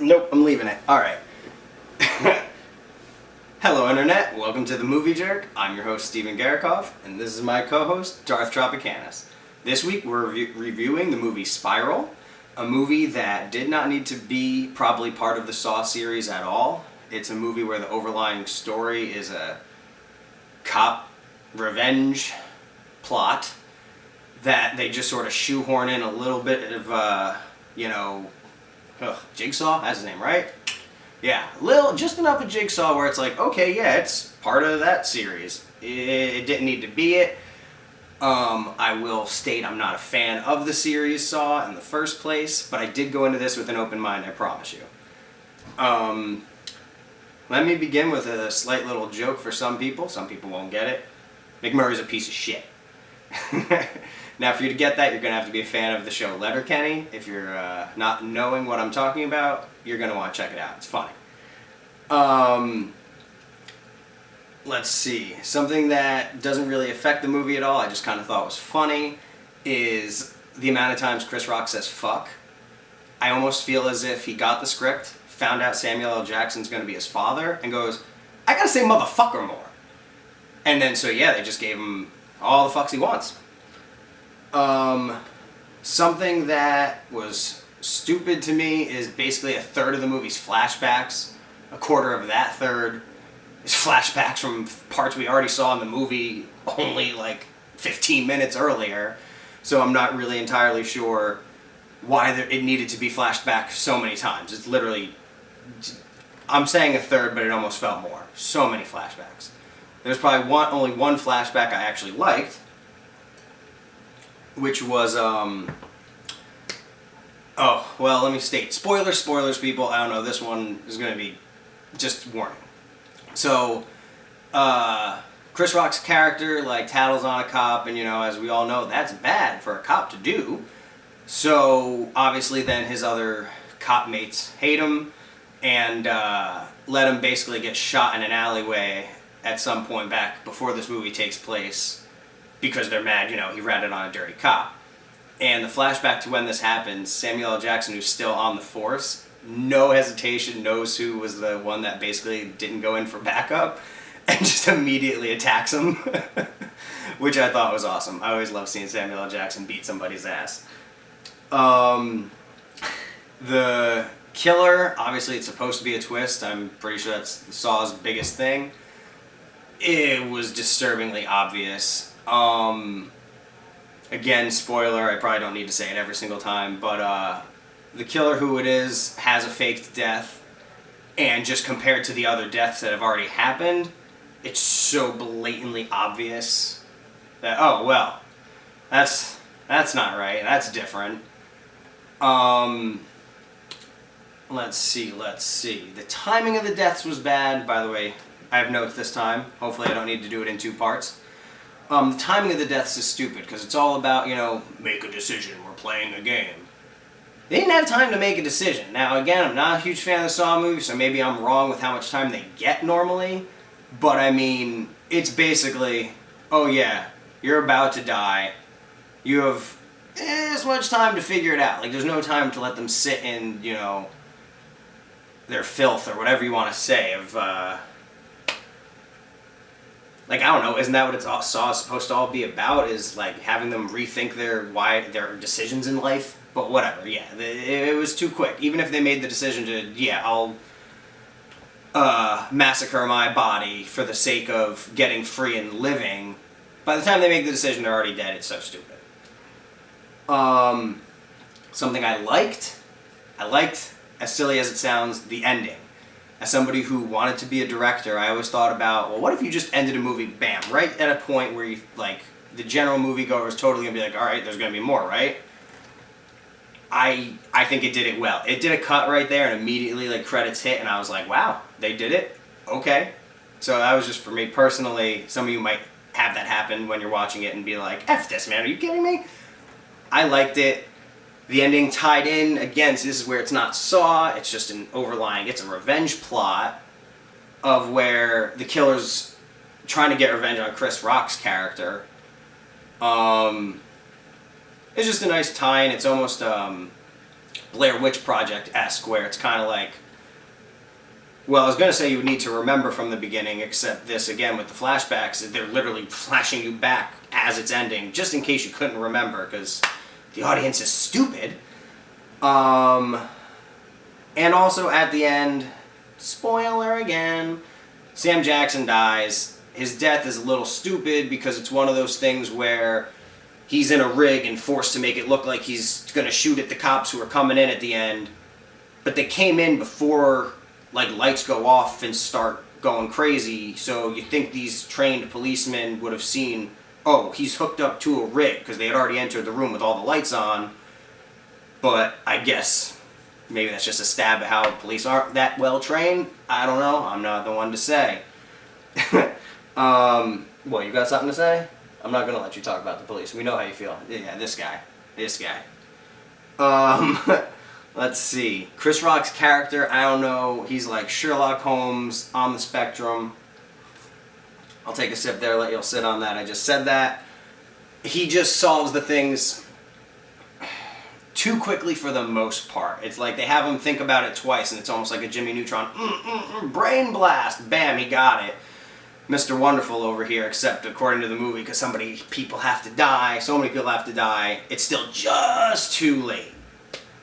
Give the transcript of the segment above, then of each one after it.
Nope, I'm leaving it. Alright. Hello, Internet. Welcome to the Movie Jerk. I'm your host, Steven Garikov, and this is my co-host, Darth Tropicanis. This week, we're reviewing the movie Spiral, a movie that did not need to be probably part of the Saw series at all. It's a movie where the overlying story is a cop revenge plot that they just sort of shoehorn in a little bit of, Jigsaw? That's his name, right? Yeah, just enough of Jigsaw where it's like, okay, yeah, it's part of that series. It didn't need to be it. I will state I'm not a fan of the series Saw in the first place, but I did go into this with an open mind, I promise you. Let me begin with a slight little joke for some people. Some people won't get it. McMurray's a piece of shit. Now, for you to get that, you're going to have to be a fan of the show Letterkenny. If you're not knowing what I'm talking about, you're going to want to check it out. It's funny. Let's see. Something that doesn't really affect the movie at all, I just kind of thought was funny, is the amount of times Chris Rock says fuck. I almost feel as if he got the script, found out Samuel L. Jackson's going to be his father, and goes, I got to say motherfucker more. And then, they just gave him all the fucks he wants. Something that was stupid to me is basically a third of the movie's flashbacks. A quarter of that third is flashbacks from parts we already saw in the movie only like 15 minutes earlier. So I'm not really entirely sure why it needed to be flashed back so many times. It's literally, I'm saying a third, but it almost felt more. So many flashbacks. There's probably only one flashback I actually liked, which was, let me state. Spoilers, people. I don't know, this one is going to be just warning. So, Chris Rock's character, tattles on a cop, and, as we all know, that's bad for a cop to do. So, obviously, then his other cop mates hate him, and let him basically get shot in an alleyway at some point back before this movie takes place, because they're mad, he ratted on a dirty cop. And the flashback to when this happens, Samuel L. Jackson, who's still on the force, no hesitation, knows who was the one that basically didn't go in for backup, and just immediately attacks him, which I thought was awesome. I always love seeing Samuel L. Jackson beat somebody's ass. The killer, obviously it's supposed to be a twist. I'm pretty sure that's Saw's biggest thing. It was disturbingly obvious. Again, spoiler, I probably don't need to say it every single time, but the killer, who it is, has a faked death, and just compared to the other deaths that have already happened, it's so blatantly obvious that, oh, well, that's not right, that's different. Let's see. The timing of the deaths was bad, by the way. I have notes this time. Hopefully I don't need to do it in two parts. The timing of the deaths is stupid, because it's all about, make a decision, we're playing a game. They didn't have time to make a decision. Now, again, I'm not a huge fan of the Saw movie, so maybe I'm wrong with how much time they get normally, but I mean, it's basically, oh yeah, you're about to die. You have as much time to figure it out. There's no time to let them sit in, their filth, or whatever you want to say, of, I don't know, isn't that what Saw is supposed to all be about, is, having them rethink their decisions in life? But whatever, yeah, it was too quick. Even if they made the decision to, I'll massacre my body for the sake of getting free and living, by the time they make the decision, they're already dead. It's so stupid. Something I liked, as silly as it sounds, the ending. As somebody who wanted to be a director, I always thought about, well, what if you just ended a movie, bam, right at a point where you, the general moviegoer is totally going to be like, all right, there's going to be more, right? I think it did it well. It did a cut right there, and immediately, credits hit, and I was like, wow, they did it? Okay. So that was just for me personally. Some of you might have that happen when you're watching it and be like, F this, man, are you kidding me? I liked it. The ending tied in, again, so this is where it's not Saw, it's just it's a revenge plot of where the killer's trying to get revenge on Chris Rock's character. It's just a nice tie-in. It's almost Blair Witch Project-esque, where it's kind of like, well, I was going to say you would need to remember from the beginning, except this, again, with the flashbacks, they're literally flashing you back as it's ending, just in case you couldn't remember, because the audience is stupid. And also, at the end, spoiler again, Sam Jackson dies. His death is a little stupid because it's one of those things where he's in a rig and forced to make it look like he's going to shoot at the cops who are coming in at the end. But they came in before, like, lights go off and start going crazy. So you think these trained policemen would have seen, oh, he's hooked up to a rig, because they had already entered the room with all the lights on. But I guess maybe that's just a stab at how police aren't that well trained. I don't know. I'm not the one to say. What, you got something to say? I'm not going to let you talk about the police. We know how you feel. Yeah, this guy. Let's see. Chris Rock's character, I don't know. He's like Sherlock Holmes on the spectrum. I'll take a sip there, let you sit on that. I just said that. He just solves the things too quickly for the most part. It's like they have him think about it twice, and it's almost like a Jimmy Neutron. Brain blast! Bam, he got it. Mr. Wonderful over here, except according to the movie, because so many people have to die, it's still just too late.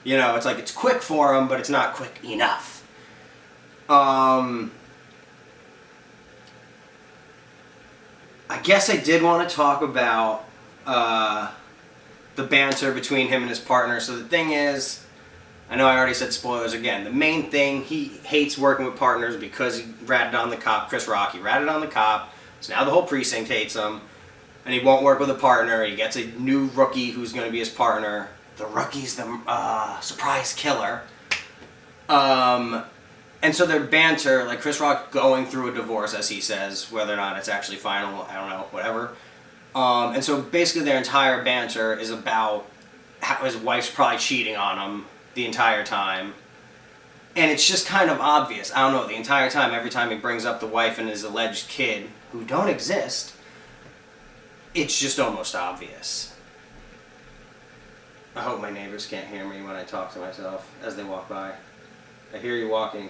You know, it's like it's quick for him, but it's not quick enough. I guess I did want to talk about the banter between him and his partner. So the thing is, I know I already said spoilers again. The main thing, he hates working with partners because he ratted on the cop, Chris Rock. He ratted on the cop, so now the whole precinct hates him, and he won't work with a partner. He gets a new rookie who's going to be his partner. The rookie's the surprise killer. And so their banter, like Chris Rock going through a divorce, as he says, whether or not it's actually final, I don't know, whatever. And so basically their entire banter is about how his wife's probably cheating on him the entire time. And it's just kind of obvious. I don't know, the entire time, every time he brings up the wife and his alleged kid, who don't exist, it's just almost obvious. I hope my neighbors can't hear me when I talk to myself as they walk by. I hear you walking.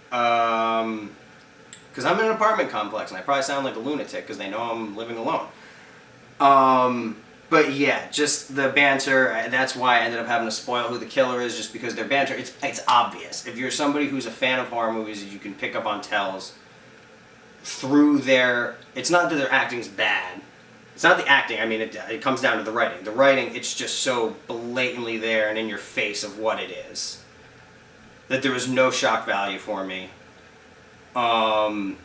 Because I'm in an apartment complex, and I probably sound like a lunatic because they know I'm living alone. But yeah, just the banter, that's why I ended up having to spoil who the killer is, just because their banter, it's obvious. If you're somebody who's a fan of horror movies, you can pick up on tells through their, it's not that their acting's bad. It's not the acting, I mean, it comes down to the writing. The writing, it's just so blatantly there and in your face of what it is, that there was no shock value for me. Man,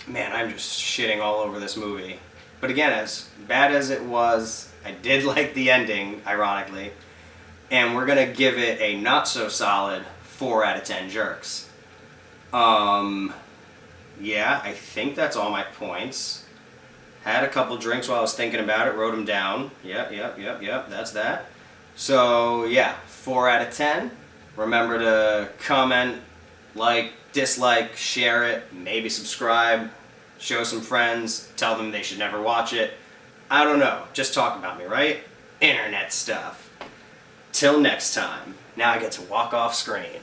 I'm just shitting all over this movie. But again, as bad as it was, I did like the ending, ironically. And we're going to give it a not-so-solid 4 out of 10 jerks. Yeah, I think that's all my points. Had a couple drinks while I was thinking about it, wrote them down. Yep, that's that. So, yeah, 4 out of 10. Remember to comment, like, dislike, share it, maybe subscribe. Show some friends, tell them they should never watch it. I don't know, just talk about me, right? Internet stuff. Till next time. Now I get to walk off screen.